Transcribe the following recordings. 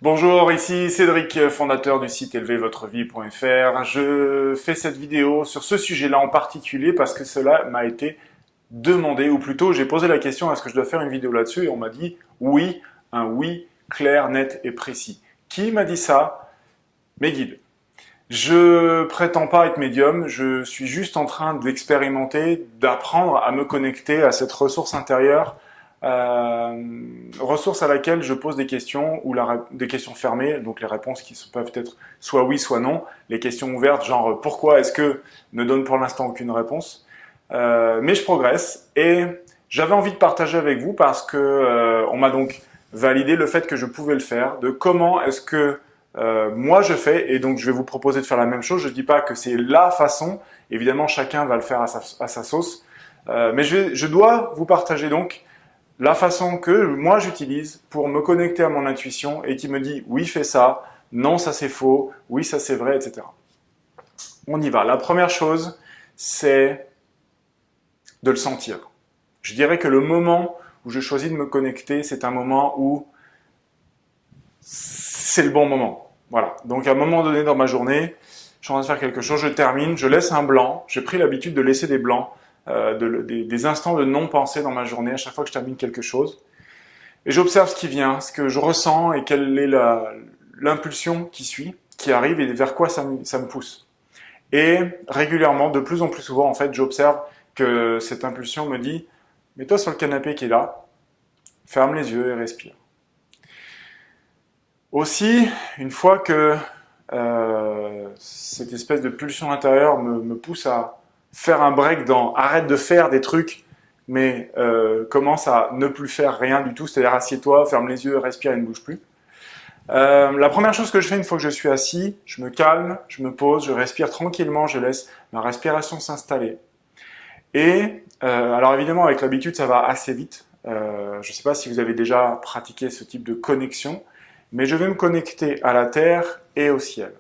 Bonjour, ici Cédric, fondateur du site élevez-votre-vie.fr. Je fais cette vidéo sur ce sujet-là en particulier parce que cela m'a été demandé, ou plutôt j'ai posé la question est-ce que je dois faire une vidéo là-dessus et on m'a dit oui, un oui clair, net et précis. Qui m'a dit ça? Mes guides. Je prétends pas être médium, je suis juste en train d'expérimenter, d'apprendre à me connecter à cette ressource intérieure, ressource à laquelle je pose des questions ou des questions fermées, donc les réponses peuvent être soit oui, soit non. Les questions ouvertes, genre pourquoi est-ce que, ne donne pour l'instant aucune réponse. Mais je progresse et j'avais envie de partager avec vous parce que on m'a donc validé le fait que je pouvais le faire, de comment est-ce que moi je fais, et donc je vais vous proposer de faire la même chose. Je ne dis pas que c'est la façon, évidemment chacun va le faire à sa sauce, mais je dois vous partager donc la façon que moi j'utilise pour me connecter à mon intuition et qui me dit oui fais ça, non ça c'est faux, oui ça c'est vrai, etc. On y va. La première chose, c'est de le sentir. Je dirais que le moment où je choisis de me connecter, c'est un moment où c'est le bon moment. Voilà. Donc à un moment donné dans ma journée, je suis en train de faire quelque chose, je termine, je laisse un blanc. J'ai pris l'habitude de laisser des blancs, des instants de non-pensée dans ma journée à chaque fois que je termine quelque chose. Et j'observe ce qui vient, ce que je ressens et quelle est l'impulsion qui arrive et vers quoi ça me pousse. Et régulièrement, de plus en plus souvent, en fait, j'observe que cette impulsion me dit « Mets-toi sur le canapé qui est là, ferme les yeux et respire ». Aussi, une fois que cette espèce de pulsion intérieure me pousse à faire un break dans arrête de faire des trucs, mais commence à ne plus faire rien du tout, c'est-à-dire assieds-toi, ferme les yeux, respire et ne bouge plus. La première chose que je fais une fois que je suis assis, je me calme, je me pose, je respire tranquillement, je laisse ma respiration s'installer. Et alors évidemment avec l'habitude ça va assez vite, je ne sais pas si vous avez déjà pratiqué ce type de connexion, mais je vais me connecter à la terre et au ciel,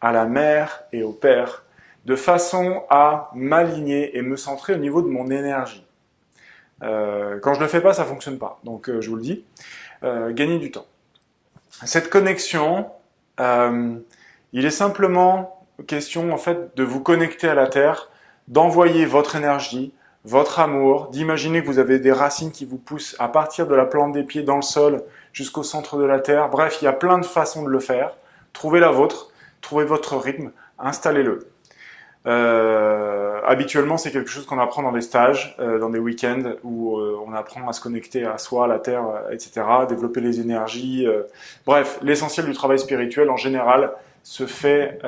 à la mer et au père, de façon à m'aligner et me centrer au niveau de mon énergie. Quand je ne le fais pas, ça ne fonctionne pas, donc je vous le dis, gagnez du temps. Cette connexion, il est simplement question en fait de vous connecter à la terre, d'envoyer votre énergie, votre amour, d'imaginer que vous avez des racines qui vous poussent à partir de la plante des pieds dans le sol jusqu'au centre de la terre. Bref, il y a plein de façons de le faire. Trouvez la vôtre, trouvez votre rythme, installez-le. Habituellement, c'est quelque chose qu'on apprend dans des stages, dans des week-ends où on apprend à se connecter à soi, à la terre, etc., développer les énergies. Bref, l'essentiel du travail spirituel, en général, se fait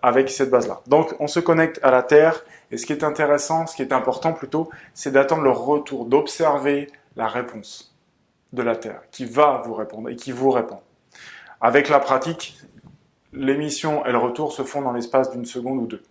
avec cette base-là. Donc, on se connecte à la terre, et ce qui est intéressant, ce qui est important plutôt, c'est d'attendre le retour, d'observer la réponse de la terre, qui va vous répondre et qui vous répond. Avec la pratique, l'émission et le retour se font dans l'espace d'une seconde ou deux.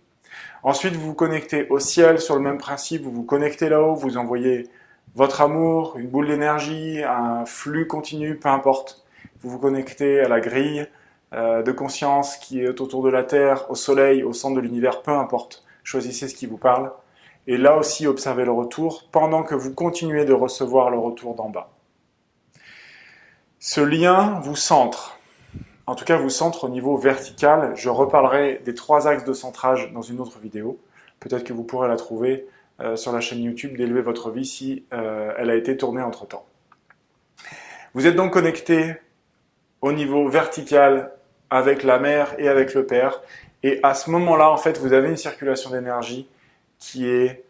Ensuite, vous vous connectez au ciel sur le même principe, vous vous connectez là-haut, vous envoyez votre amour, une boule d'énergie, un flux continu, peu importe. Vous vous connectez à la grille de conscience qui est autour de la Terre, au soleil, au centre de l'univers, peu importe. Choisissez ce qui vous parle. Et là aussi, observez le retour pendant que vous continuez de recevoir le retour d'en bas. Ce lien vous centre. En tout cas, vous centre au niveau vertical. Je reparlerai des 3 axes de centrage dans une autre vidéo. Peut-être que vous pourrez la trouver sur la chaîne YouTube d'Élever votre vie si elle a été tournée entre-temps. Vous êtes donc connecté au niveau vertical avec la mère et avec le père. Et à ce moment-là, en fait, vous avez une circulation d'énergie qui est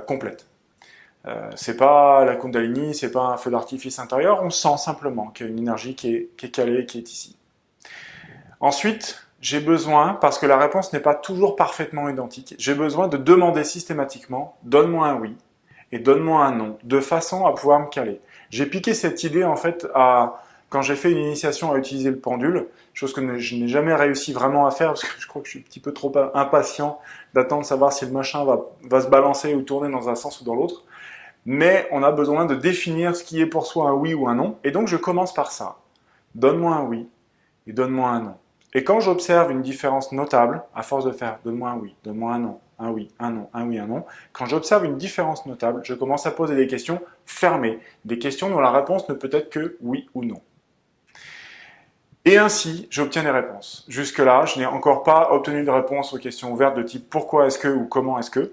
complète. C'est pas la Kundalini, c'est pas un feu d'artifice intérieur. On sent simplement qu'il y a une énergie qui est calée, qui est ici. Ensuite, j'ai besoin, parce que la réponse n'est pas toujours parfaitement identique, j'ai besoin de demander systématiquement « donne-moi un oui » et « donne-moi un non », de façon à pouvoir me caler. J'ai piqué cette idée en fait quand j'ai fait une initiation à utiliser le pendule, chose que je n'ai jamais réussi vraiment à faire parce que je crois que je suis un petit peu trop impatient d'attendre de savoir si le machin va se balancer ou tourner dans un sens ou dans l'autre. Mais on a besoin de définir ce qui est pour soi un oui ou un non, et donc je commence par ça. Donne-moi un oui et donne-moi un non. Et quand j'observe une différence notable, à force de faire « donne-moi un oui, donne-moi un non, un oui, un non, un oui, un non », quand j'observe une différence notable, je commence à poser des questions fermées, des questions dont la réponse ne peut être que oui ou non. Et ainsi, j'obtiens des réponses. Jusque-là, je n'ai encore pas obtenu de réponse aux questions ouvertes de type pourquoi est-ce que ou comment est-ce que.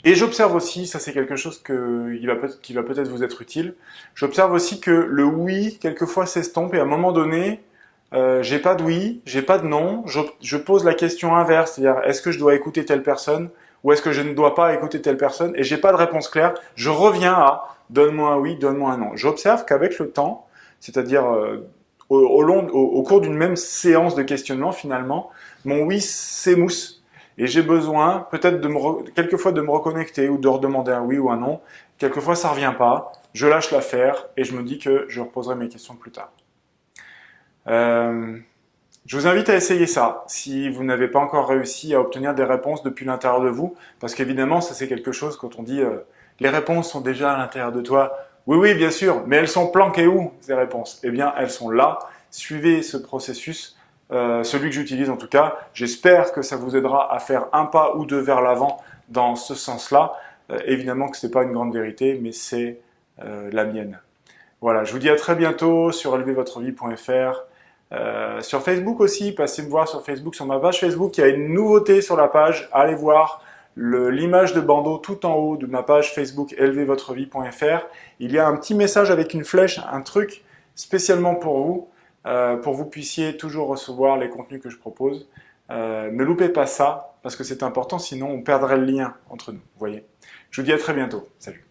Et j'observe aussi, ça c'est quelque chose qui va peut-être vous être utile, j'observe aussi que le oui, quelquefois s'estompe et à un moment donné, j'ai pas de oui, j'ai pas de non, je pose la question inverse, c'est-à-dire est-ce que je dois écouter telle personne ou est-ce que je ne dois pas écouter telle personne et j'ai pas de réponse claire, je reviens à donne-moi un oui, donne-moi un non. J'observe qu'avec le temps, c'est-à-dire au cours d'une même séance de questionnement finalement, mon oui s'émousse. Et j'ai besoin peut-être quelquefois de me reconnecter ou de redemander un oui ou un non. Quelquefois ça revient pas, je lâche l'affaire et je me dis que je reposerai mes questions plus tard. Je vous invite à essayer ça si vous n'avez pas encore réussi à obtenir des réponses depuis l'intérieur de vous, parce qu'évidemment ça c'est quelque chose quand on dit les réponses sont déjà à l'intérieur de toi. Oui, oui, bien sûr, mais elles sont planquées où ces réponses? Eh bien, elles sont là. Suivez ce processus, celui que j'utilise en tout cas. J'espère que ça vous aidera à faire un pas ou deux vers l'avant dans ce sens-là. Évidemment que ce n'est pas une grande vérité, mais c'est la mienne. Voilà, je vous dis à très bientôt sur élevez-votre-vie.fr. Sur Facebook aussi, passez me voir sur Facebook, sur ma page Facebook, il y a une nouveauté sur la page, allez voir l'image de bandeau tout en haut de ma page Facebook élevez-votre-vie.fr. Il y a un petit message avec une flèche, un truc spécialement pour que vous puissiez toujours recevoir les contenus que je propose. Ne loupez pas ça, parce que c'est important, sinon on perdrait le lien entre nous, vous voyez. Je vous dis à très bientôt, salut.